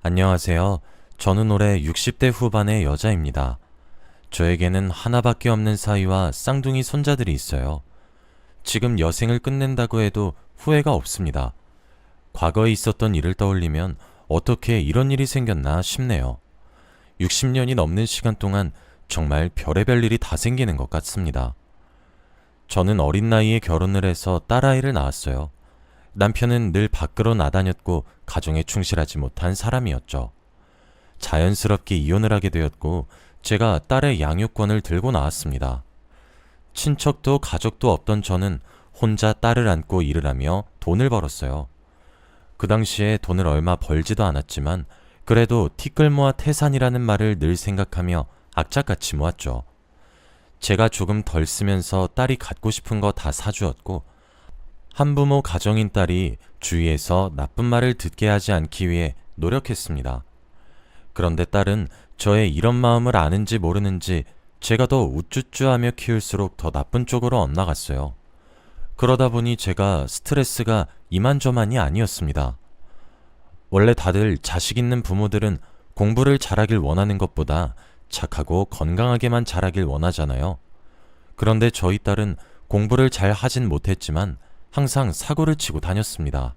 안녕하세요. 저는 올해 60대 후반의 여자입니다. 저에게는 하나밖에 없는 사위와 쌍둥이 손자들이 있어요. 지금 여생을 끝낸다고 해도 후회가 없습니다. 과거에 있었던 일을 떠올리면 어떻게 이런 일이 생겼나 싶네요. 60년이 넘는 시간 동안 정말 별의별 일이 다 생기는 것 같습니다. 저는 어린 나이에 결혼을 해서 딸아이를 낳았어요. 남편은 늘 밖으로 나다녔고 가정에 충실하지 못한 사람이었죠. 자연스럽게 이혼을 하게 되었고 제가 딸의 양육권을 들고 나왔습니다. 친척도 가족도 없던 저는 혼자 딸을 안고 일을 하며 돈을 벌었어요. 그 당시에 돈을 얼마 벌지도 않았지만 그래도 티끌 모아 태산이라는 말을 늘 생각하며 악착같이 모았죠. 제가 조금 덜 쓰면서 딸이 갖고 싶은 거 다 사주었고 한부모 가정인 딸이 주위에서 나쁜 말을 듣게 하지 않기 위해 노력했습니다. 그런데 딸은 저의 이런 마음을 아는지 모르는지 제가 더 우쭈쭈하며 키울수록 더 나쁜 쪽으로 엇나갔어요. 그러다 보니 제가 스트레스가 이만저만이 아니었습니다. 원래 다들 자식 있는 부모들은 공부를 잘하길 원하는 것보다 착하고 건강하게만 자라길 원하잖아요. 그런데 저희 딸은 공부를 잘 하진 못했지만 항상 사고를 치고 다녔습니다.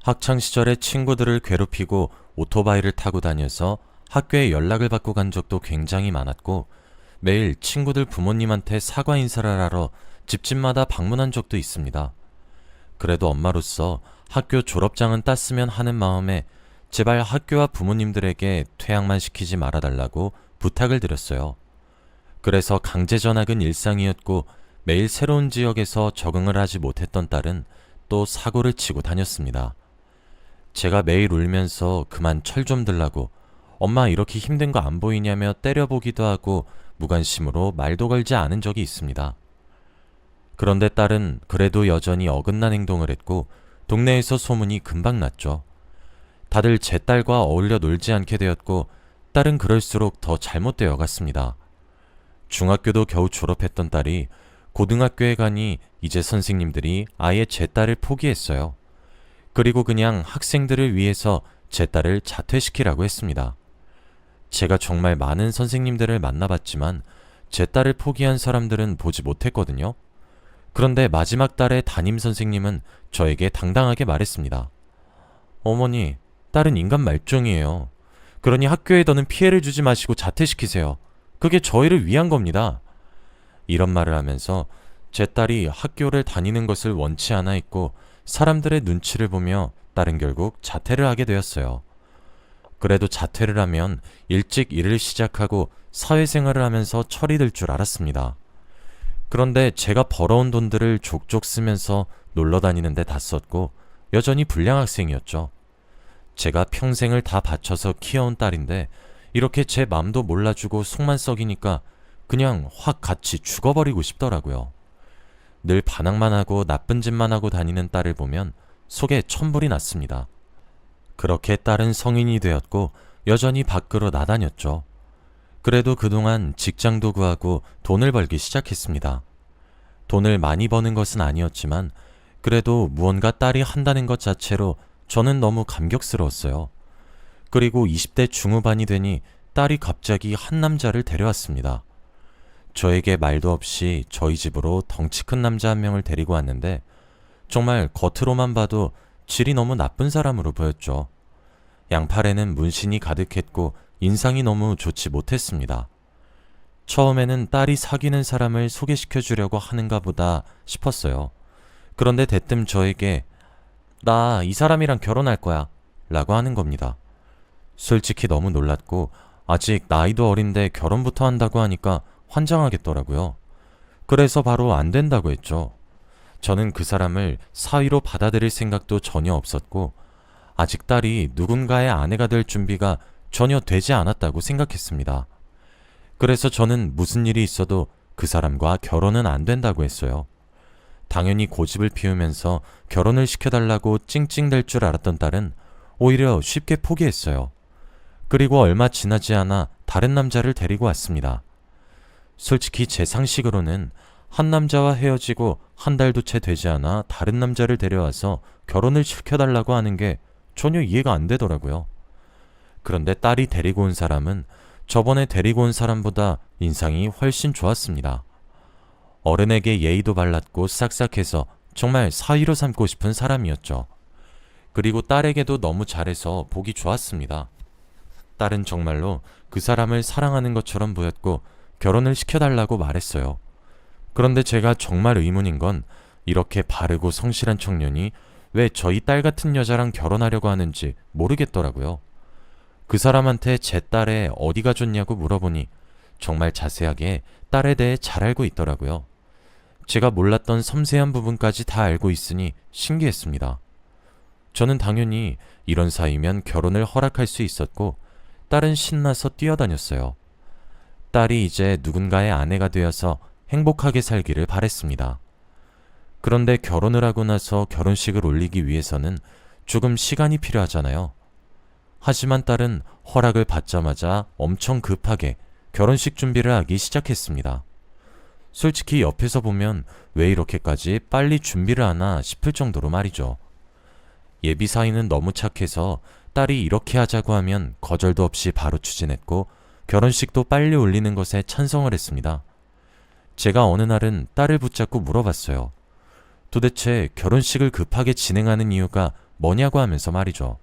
학창시절에 친구들을 괴롭히고 오토바이를 타고 다녀서 학교에 연락을 받고 간 적도 굉장히 많았고 매일 친구들 부모님한테 사과 인사를 하러 집집마다 방문한 적도 있습니다. 그래도 엄마로서 학교 졸업장은 땄으면 하는 마음에 제발 학교와 부모님들에게 퇴학만 시키지 말아달라고 부탁을 드렸어요. 그래서 강제 전학은 일상이었고 매일 새로운 지역에서 적응을 하지 못했던 딸은 또 사고를 치고 다녔습니다. 제가 매일 울면서 그만 철 좀 들라고 엄마 이렇게 힘든 거 안 보이냐며 때려보기도 하고 무관심으로 말도 걸지 않은 적이 있습니다. 그런데 딸은 그래도 여전히 어긋난 행동을 했고 동네에서 소문이 금방 났죠. 다들 제 딸과 어울려 놀지 않게 되었고 딸은 그럴수록 더 잘못되어 갔습니다. 중학교도 겨우 졸업했던 딸이 고등학교에 가니 이제 선생님들이 아예 제 딸을 포기했어요. 그리고 그냥 학생들을 위해서 제 딸을 자퇴시키라고 했습니다. 제가 정말 많은 선생님들을 만나봤지만 제 딸을 포기한 사람들은 보지 못했거든요. 그런데 마지막 달의 담임 선생님은 저에게 당당하게 말했습니다. 어머니, 딸은 인간 말종이에요. 그러니 학교에 더는 피해를 주지 마시고 자퇴시키세요. 그게 저희를 위한 겁니다. 이런 말을 하면서 제 딸이 학교를 다니는 것을 원치 않아 했고 사람들의 눈치를 보며 딸은 결국 자퇴를 하게 되었어요. 그래도 자퇴를 하면 일찍 일을 시작하고 사회생활을 하면서 철이 들 줄 알았습니다. 그런데 제가 벌어온 돈들을 족족 쓰면서 놀러 다니는데 다 썼고 여전히 불량 학생이었죠. 제가 평생을 다 바쳐서 키워온 딸인데 이렇게 제 맘도 몰라주고 속만 썩이니까 그냥 확 같이 죽어버리고 싶더라고요. 늘 반항만 하고 나쁜 짓만 하고 다니는 딸을 보면 속에 천불이 났습니다. 그렇게 딸은 성인이 되었고 여전히 밖으로 나다녔죠. 그래도 그동안 직장도 구하고 돈을 벌기 시작했습니다. 돈을 많이 버는 것은 아니었지만 그래도 무언가 딸이 한다는 것 자체로 저는 너무 감격스러웠어요. 그리고 20대 중후반이 되니 딸이 갑자기 한 남자를 데려왔습니다. 저에게 말도 없이 저희 집으로 덩치 큰 남자 한 명을 데리고 왔는데 정말 겉으로만 봐도 질이 너무 나쁜 사람으로 보였죠. 양팔에는 문신이 가득했고 인상이 너무 좋지 못했습니다. 처음에는 딸이 사귀는 사람을 소개시켜 주려고 하는가 보다 싶었어요. 그런데 대뜸 저에게 나 이 사람이랑 결혼할 거야 라고 하는 겁니다. 솔직히 너무 놀랐고 아직 나이도 어린데 결혼부터 한다고 하니까 환장하겠더라고요. 그래서 바로 안 된다고 했죠. 저는 그 사람을 사위로 받아들일 생각도 전혀 없었고 아직 딸이 누군가의 아내가 될 준비가 전혀 되지 않았다고 생각했습니다. 그래서 저는 무슨 일이 있어도 그 사람과 결혼은 안 된다고 했어요. 당연히 고집을 피우면서 결혼을 시켜달라고 찡찡댈 줄 알았던 딸은 오히려 쉽게 포기했어요. 그리고 얼마 지나지 않아 다른 남자를 데리고 왔습니다. 솔직히 제 상식으로는 한 남자와 헤어지고 한 달도 채 되지 않아 다른 남자를 데려와서 결혼을 시켜달라고 하는 게 전혀 이해가 안 되더라고요. 그런데 딸이 데리고 온 사람은 저번에 데리고 온 사람보다 인상이 훨씬 좋았습니다. 어른에게 예의도 발랐고 싹싹해서 정말 사위로 삼고 싶은 사람이었죠. 그리고 딸에게도 너무 잘해서 보기 좋았습니다. 딸은 정말로 그 사람을 사랑하는 것처럼 보였고 결혼을 시켜달라고 말했어요. 그런데 제가 정말 의문인 건 이렇게 바르고 성실한 청년이 왜 저희 딸 같은 여자랑 결혼하려고 하는지 모르겠더라고요. 그 사람한테 제 딸의 어디가 좋냐고 물어보니 정말 자세하게 딸에 대해 잘 알고 있더라고요. 제가 몰랐던 섬세한 부분까지 다 알고 있으니 신기했습니다. 저는 당연히 이런 사이면 결혼을 허락할 수 있었고 딸은 신나서 뛰어다녔어요. 딸이 이제 누군가의 아내가 되어서 행복하게 살기를 바랬습니다. 그런데 결혼을 하고 나서 결혼식을 올리기 위해서는 조금 시간이 필요하잖아요. 하지만 딸은 허락을 받자마자 엄청 급하게 결혼식 준비를 하기 시작했습니다. 솔직히 옆에서 보면 왜 이렇게까지 빨리 준비를 하나 싶을 정도로 말이죠. 예비 사위는 너무 착해서 딸이 이렇게 하자고 하면 거절도 없이 바로 추진했고 결혼식도 빨리 올리는 것에 찬성을 했습니다. 제가 어느 날은 딸을 붙잡고 물어봤어요. 도대체 결혼식을 급하게 진행하는 이유가 뭐냐고 하면서 말이죠.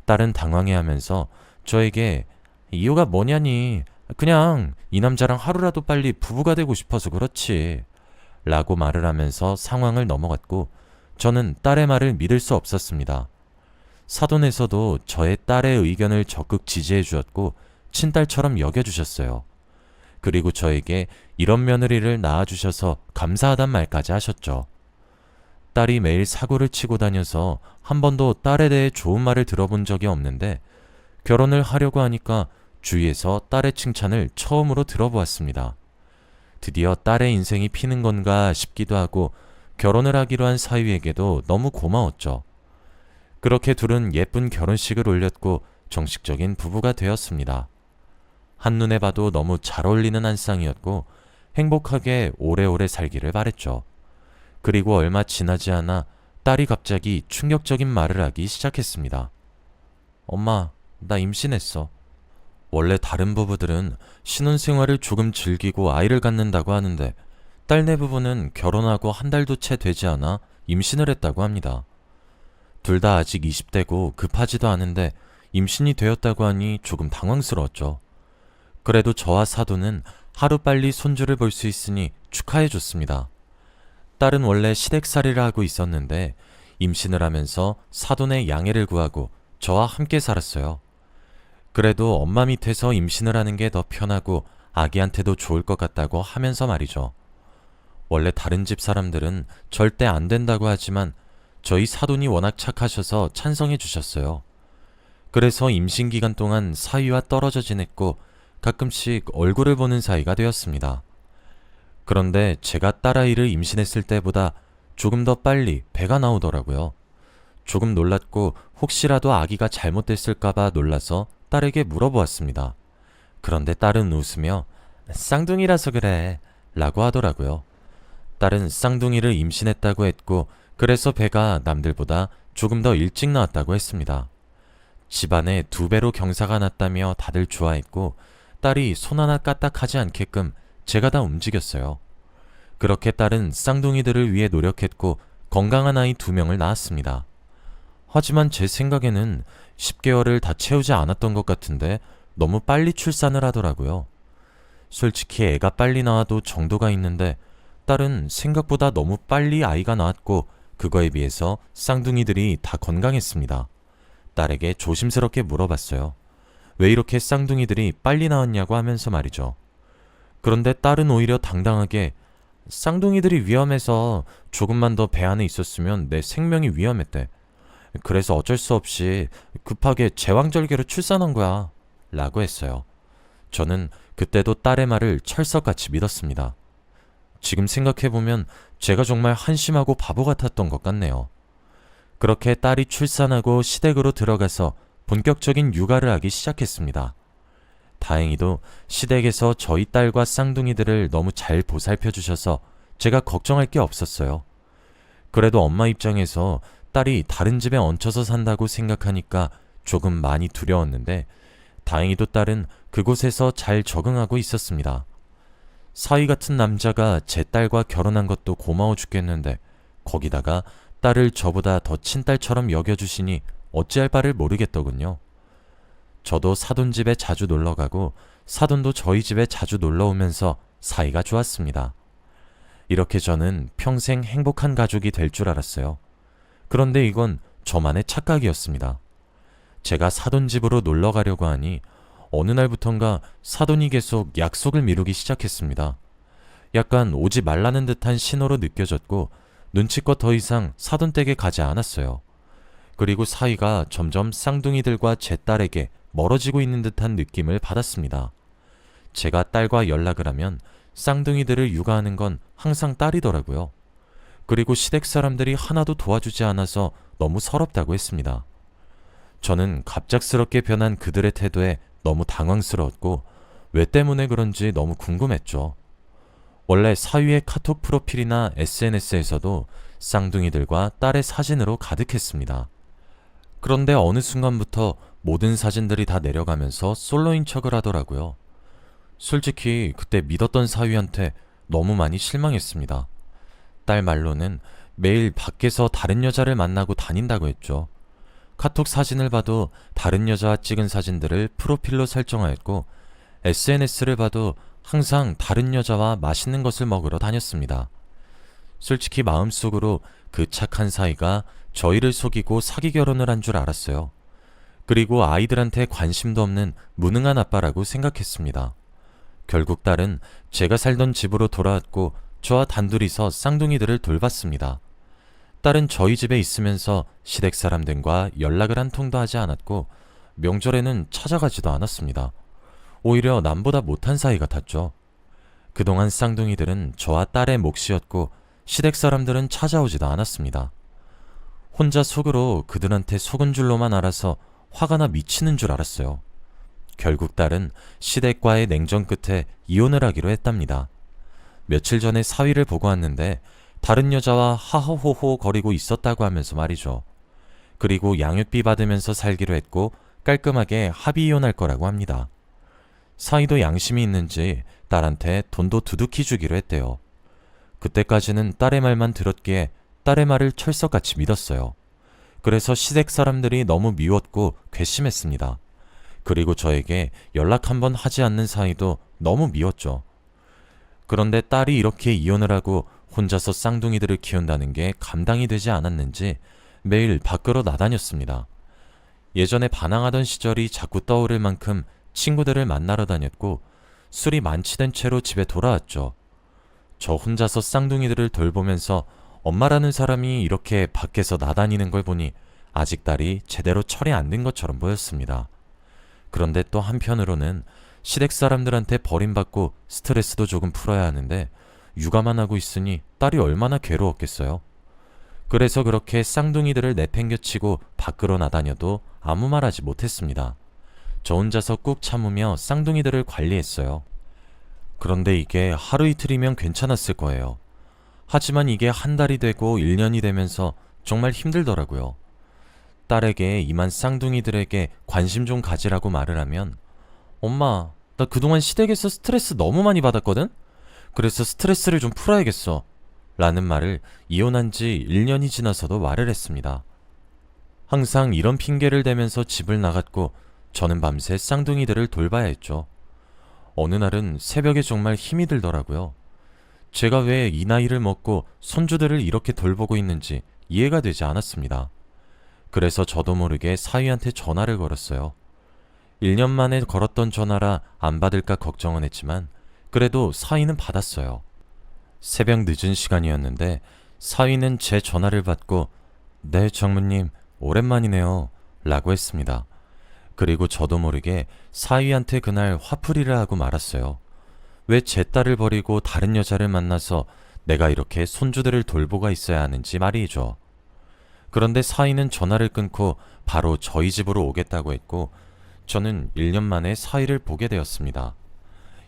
딸은 당황해하면서 저에게 이유가 뭐냐니 그냥 이 남자랑 하루라도 빨리 부부가 되고 싶어서 그렇지 라고 말을 하면서 상황을 넘어갔고 저는 딸의 말을 믿을 수 없었습니다. 사돈에서도 저의 딸의 의견을 적극 지지해 주었고 친딸처럼 여겨주셨어요. 그리고 저에게 이런 며느리를 낳아주셔서 감사하단 말까지 하셨죠. 딸이 매일 사고를 치고 다녀서 한 번도 딸에 대해 좋은 말을 들어본 적이 없는데 결혼을 하려고 하니까 주위에서 딸의 칭찬을 처음으로 들어보았습니다. 드디어 딸의 인생이 피는 건가 싶기도 하고 결혼을 하기로 한 사위에게도 너무 고마웠죠. 그렇게 둘은 예쁜 결혼식을 올렸고 정식적인 부부가 되었습니다. 한눈에 봐도 너무 잘 어울리는 한 쌍이었고 행복하게 오래오래 살기를 바랬죠. 그리고 얼마 지나지 않아 딸이 갑자기 충격적인 말을 하기 시작했습니다. 엄마, 나 임신했어. 원래 다른 부부들은 신혼생활을 조금 즐기고 아이를 갖는다고 하는데 딸네 부부는 결혼하고 한 달도 채 되지 않아 임신을 했다고 합니다. 둘 다 아직 20대고 급하지도 않은데 임신이 되었다고 하니 조금 당황스러웠죠. 그래도 저와 사돈은 하루빨리 손주를 볼 수 있으니 축하해줬습니다. 딸은 원래 시댁살이를 하고 있었는데 임신을 하면서 사돈의 양해를 구하고 저와 함께 살았어요. 그래도 엄마 밑에서 임신을 하는 게 더 편하고 아기한테도 좋을 것 같다고 하면서 말이죠. 원래 다른 집 사람들은 절대 안 된다고 하지만 저희 사돈이 워낙 착하셔서 찬성해 주셨어요. 그래서 임신 기간 동안 사위와 떨어져 지냈고 가끔씩 얼굴을 보는 사이가 되었습니다. 그런데 제가 딸아이를 임신했을 때보다 조금 더 빨리 배가 나오더라고요. 조금 놀랐고 혹시라도 아기가 잘못됐을까봐 놀라서 딸에게 물어보았습니다. 그런데 딸은 웃으며 쌍둥이라서 그래 라고 하더라고요. 딸은 쌍둥이를 임신했다고 했고 그래서 배가 남들보다 조금 더 일찍 나왔다고 했습니다. 집안에 2배로 경사가 났다며 다들 좋아했고 딸이 손 하나 까딱하지 않게끔 제가 다 움직였어요. 그렇게 딸은 쌍둥이들을 위해 노력했고 건강한 아이 2명을 낳았습니다. 하지만 제 생각에는 10개월을 다 채우지 않았던 것 같은데 너무 빨리 출산을 하더라고요. 솔직히 애가 빨리 나와도 정도가 있는데 딸은 생각보다 너무 빨리 아이가 나왔고 그거에 비해서 쌍둥이들이 다 건강했습니다. 딸에게 조심스럽게 물어봤어요. 왜 이렇게 쌍둥이들이 빨리 나왔냐고 하면서 말이죠. 그런데 딸은 오히려 당당하게 쌍둥이들이 위험해서 조금만 더 배 안에 있었으면 내 생명이 위험했대. 그래서 어쩔 수 없이 급하게 제왕절개로 출산한 거야 라고 했어요. 저는 그때도 딸의 말을 철석같이 믿었습니다. 지금 생각해보면 제가 정말 한심하고 바보 같았던 것 같네요. 그렇게 딸이 출산하고 시댁으로 들어가서 본격적인 육아를 하기 시작했습니다. 다행히도 시댁에서 저희 딸과 쌍둥이들을 너무 잘 보살펴 주셔서 제가 걱정할 게 없었어요. 그래도 엄마 입장에서 딸이 다른 집에 얹혀서 산다고 생각하니까 조금 많이 두려웠는데 다행히도 딸은 그곳에서 잘 적응하고 있었습니다. 사위 같은 남자가 제 딸과 결혼한 것도 고마워 죽겠는데 거기다가 딸을 저보다 더 친딸처럼 여겨주시니 어찌할 바를 모르겠더군요. 저도 사돈 집에 자주 놀러가고 사돈도 저희 집에 자주 놀러오면서 사이가 좋았습니다. 이렇게 저는 평생 행복한 가족이 될 줄 알았어요. 그런데 이건 저만의 착각이었습니다. 제가 사돈 집으로 놀러 가려고 하니 어느 날부턴가 사돈이 계속 약속을 미루기 시작했습니다. 약간 오지 말라는 듯한 신호로 느껴졌고 눈치껏 더 이상 사돈 댁에 가지 않았어요. 그리고 사이가 점점 쌍둥이들과 제 딸에게 멀어지고 있는 듯한 느낌을 받았습니다. 제가 딸과 연락을 하면 쌍둥이들을 육아하는 건 항상 딸이더라고요. 그리고 시댁 사람들이 하나도 도와주지 않아서 너무 서럽다고 했습니다. 저는 갑작스럽게 변한 그들의 태도에 너무 당황스러웠고 왜 때문에 그런지 너무 궁금했죠. 원래 사위의 카톡 프로필이나 SNS에서도 쌍둥이들과 딸의 사진으로 가득했습니다. 그런데 어느 순간부터 모든 사진들이 다 내려가면서 솔로인 척을 하더라고요. 솔직히 그때 믿었던 사위한테 너무 많이 실망했습니다. 딸 말로는 매일 밖에서 다른 여자를 만나고 다닌다고 했죠. 카톡 사진을 봐도 다른 여자와 찍은 사진들을 프로필로 설정하였고 SNS를 봐도 항상 다른 여자와 맛있는 것을 먹으러 다녔습니다. 솔직히 마음속으로 그 착한 사이가 저희를 속이고 사기 결혼을 한 줄 알았어요. 그리고 아이들한테 관심도 없는 무능한 아빠라고 생각했습니다. 결국 딸은 제가 살던 집으로 돌아왔고 저와 단둘이서 쌍둥이들을 돌봤습니다. 딸은 저희 집에 있으면서 시댁 사람들과 연락을 한 통도 하지 않았고 명절에는 찾아가지도 않았습니다. 오히려 남보다 못한 사이 같았죠. 그동안 쌍둥이들은 저와 딸의 몫이었고 시댁 사람들은 찾아오지도 않았습니다. 혼자 속으로 그들한테 속은 줄로만 알아서 화가 나 미치는 줄 알았어요. 결국 딸은 시댁과의 냉전 끝에 이혼을 하기로 했답니다. 며칠 전에 사위를 보고 왔는데 다른 여자와 하하호호 거리고 있었다고 하면서 말이죠. 그리고 양육비 받으면서 살기로 했고 깔끔하게 합의 이혼할 거라고 합니다. 사위도 양심이 있는지 딸한테 돈도 두둑히 주기로 했대요. 그때까지는 딸의 말만 들었기에 딸의 말을 철석같이 믿었어요. 그래서 시댁 사람들이 너무 미웠고 괘씸했습니다. 그리고 저에게 연락 한번 하지 않는 사이도 너무 미웠죠. 그런데 딸이 이렇게 이혼을 하고 혼자서 쌍둥이들을 키운다는 게 감당이 되지 않았는지 매일 밖으로 나다녔습니다. 예전에 반항하던 시절이 자꾸 떠오를 만큼 친구들을 만나러 다녔고 술이 만취된 채로 집에 돌아왔죠. 저 혼자서 쌍둥이들을 돌보면서 엄마라는 사람이 이렇게 밖에서 나다니는 걸 보니 아직 딸이 제대로 철이 안 든 것처럼 보였습니다. 그런데 또 한편으로는 시댁 사람들한테 버림받고 스트레스도 조금 풀어야 하는데 육아만 하고 있으니 딸이 얼마나 괴로웠겠어요. 그래서 그렇게 쌍둥이들을 내팽겨치고 밖으로 나다녀도 아무 말 하지 못했습니다. 저 혼자서 꾹 참으며 쌍둥이들을 관리했어요. 그런데 이게 하루 이틀이면 괜찮았을 거예요. 하지만 이게 한 달이 되고 1년이 되면서 정말 힘들더라고요. 딸에게 이만 쌍둥이들에게 관심 좀 가지라고 말을 하면 엄마, 나 그동안 시댁에서 스트레스 너무 많이 받았거든? 그래서 스트레스를 좀 풀어야겠어. 라는 말을 이혼한 지 1년이 지나서도 말을 했습니다. 항상 이런 핑계를 대면서 집을 나갔고 저는 밤새 쌍둥이들을 돌봐야 했죠. 어느 날은 새벽에 정말 힘이 들더라고요. 제가 왜 이 나이를 먹고 손주들을 이렇게 돌보고 있는지 이해가 되지 않았습니다. 그래서 저도 모르게 사위한테 전화를 걸었어요. 1년 만에 걸었던 전화라 안 받을까 걱정은 했지만 그래도 사위는 받았어요. 새벽 늦은 시간이었는데 사위는 제 전화를 받고 네, 장모님, 오랜만이네요. 라고 했습니다. 그리고 저도 모르게 사위한테 그날 화풀이를 하고 말았어요. 왜 제 딸을 버리고 다른 여자를 만나서 내가 이렇게 손주들을 돌보가 있어야 하는지 말이죠. 그런데 사위는 전화를 끊고 바로 저희 집으로 오겠다고 했고 저는 1년 만에 사위를 보게 되었습니다.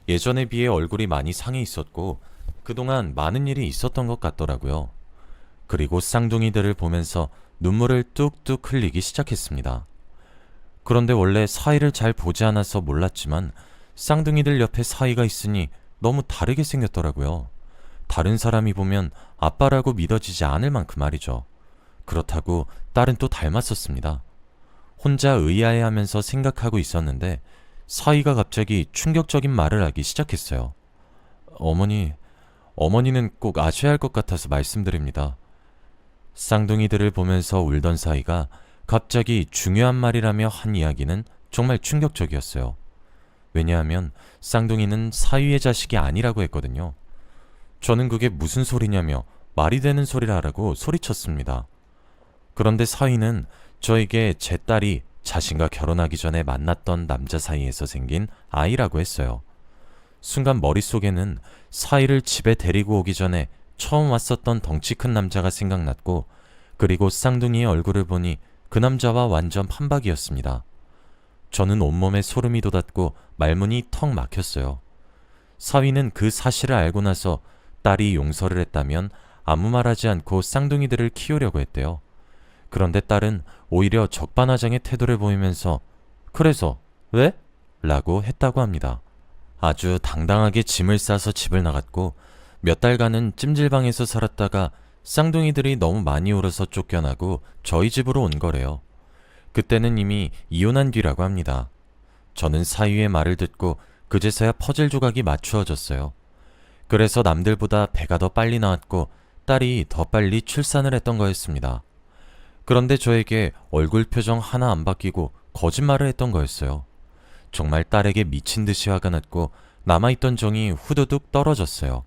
예전에 비해 얼굴이 많이 상해 있었고 그동안 많은 일이 있었던 것 같더라고요. 그리고 쌍둥이들을 보면서 눈물을 뚝뚝 흘리기 시작했습니다. 그런데 원래 사이를 잘 보지 않아서 몰랐지만 쌍둥이들 옆에 사이가 있으니 너무 다르게 생겼더라고요. 다른 사람이 보면 아빠라고 믿어지지 않을 만큼 말이죠. 그렇다고 딸은 또 닮았었습니다. 혼자 의아해하면서 생각하고 있었는데 사이가 갑자기 충격적인 말을 하기 시작했어요. 어머니는 꼭 아셔야 할 것 같아서 말씀드립니다. 쌍둥이들을 보면서 울던 사이가 갑자기 중요한 말이라며 한 이야기는 정말 충격적이었어요. 왜냐하면 쌍둥이는 사위의 자식이 아니라고 했거든요. 저는 그게 무슨 소리냐며 말이 되는 소리를 하라고 소리쳤습니다. 그런데 사위는 저에게 제 딸이 자신과 결혼하기 전에 만났던 남자 사이에서 생긴 아이라고 했어요. 순간 머릿속에는 사위를 집에 데리고 오기 전에 처음 왔었던 덩치 큰 남자가 생각났고, 그리고 쌍둥이의 얼굴을 보니 그 남자와 완전 판박이었습니다. 저는 온몸에 소름이 돋았고 말문이 턱 막혔어요. 사위는 그 사실을 알고 나서 딸이 용서를 했다면 아무 말하지 않고 쌍둥이들을 키우려고 했대요. 그런데 딸은 오히려 적반하장의 태도를 보이면서 그래서 왜? 라고 했다고 합니다. 아주 당당하게 짐을 싸서 집을 나갔고 몇 달간은 찜질방에서 살았다가 쌍둥이들이 너무 많이 울어서 쫓겨나고 저희 집으로 온 거래요. 그때는 이미 이혼한 뒤라고 합니다. 저는 사위의 말을 듣고 그제서야 퍼즐 조각이 맞추어졌어요. 그래서 남들보다 배가 더 빨리 나왔고 딸이 더 빨리 출산을 했던 거였습니다. 그런데 저에게 얼굴 표정 하나 안 바뀌고 거짓말을 했던 거였어요. 정말 딸에게 미친 듯이 화가 났고 남아있던 정이 후두둑 떨어졌어요.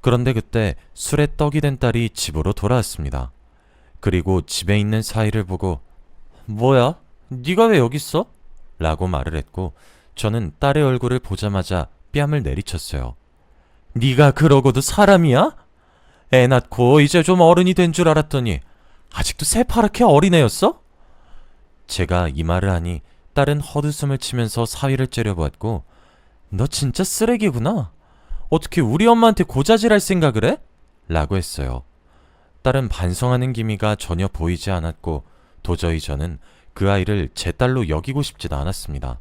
그런데 그때 술에 떡이 된 딸이 집으로 돌아왔습니다. 그리고 집에 있는 사위를 보고 뭐야? 네가 왜 여기 있어? 라고 말을 했고 저는 딸의 얼굴을 보자마자 뺨을 내리쳤어요. 네가 그러고도 사람이야? 애 낳고 이제 좀 어른이 된 줄 알았더니 아직도 새파랗게 어린애였어? 제가 이 말을 하니 딸은 헛웃음을 치면서 사위를 째려보았고 너 진짜 쓰레기구나. 어떻게 우리 엄마한테 고자질할 생각을 해? 라고 했어요. 딸은 반성하는 기미가 전혀 보이지 않았고 도저히 저는 그 아이를 제 딸로 여기고 싶지도 않았습니다.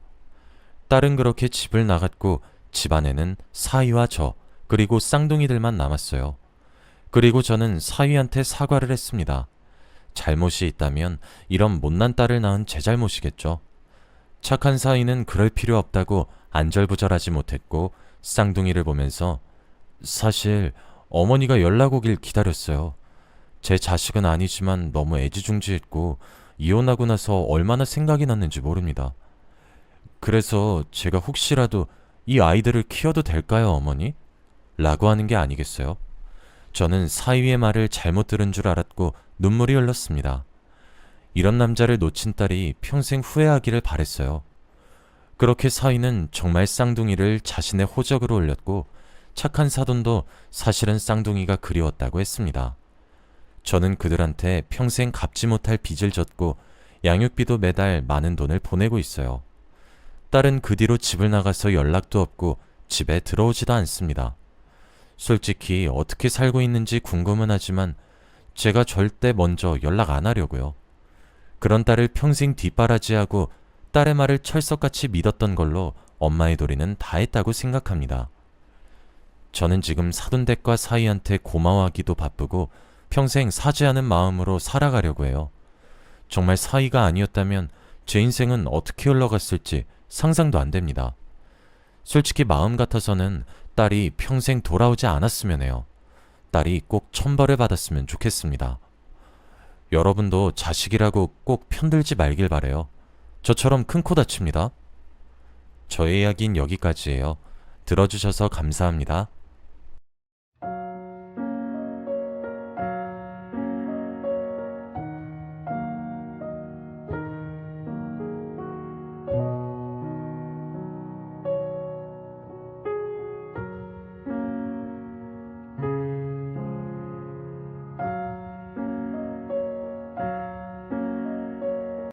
딸은 그렇게 집을 나갔고 집안에는 사위와 저 그리고 쌍둥이들만 남았어요. 그리고 저는 사위한테 사과를 했습니다. 잘못이 있다면 이런 못난 딸을 낳은 제 잘못이겠죠. 착한 사위는 그럴 필요 없다고 안절부절하지 못했고 쌍둥이를 보면서 사실 어머니가 연락 오길 기다렸어요. 제 자식은 아니지만 너무 애지중지했고 이혼하고 나서 얼마나 생각이 났는지 모릅니다. 그래서 제가 혹시라도 이 아이들을 키워도 될까요, 어머니? 라고 하는 게 아니겠어요? 저는 사위의 말을 잘못 들은 줄 알았고 눈물이 흘렀습니다. 이런 남자를 놓친 딸이 평생 후회하기를 바랬어요. 그렇게 사위는 정말 쌍둥이를 자신의 호적으로 올렸고 착한 사돈도 사실은 쌍둥이가 그리웠다고 했습니다. 저는 그들한테 평생 갚지 못할 빚을 졌고 양육비도 매달 많은 돈을 보내고 있어요. 딸은 그 뒤로 집을 나가서 연락도 없고 집에 들어오지도 않습니다. 솔직히 어떻게 살고 있는지 궁금은 하지만 제가 절대 먼저 연락 안 하려고요. 그런 딸을 평생 뒷바라지하고 딸의 말을 철석같이 믿었던 걸로 엄마의 도리는 다 했다고 생각합니다. 저는 지금 사돈댁과 사위한테 고마워하기도 바쁘고 평생 사죄하는 마음으로 살아가려고 해요. 정말 사위가 아니었다면 제 인생은 어떻게 흘러갔을지 상상도 안 됩니다. 솔직히 마음 같아서는 딸이 평생 돌아오지 않았으면 해요. 딸이 꼭 천벌을 받았으면 좋겠습니다. 여러분도 자식이라고 꼭 편들지 말길 바래요. 저처럼 큰 코 다칩니다. 저의 이야기는 여기까지예요. 들어주셔서 감사합니다.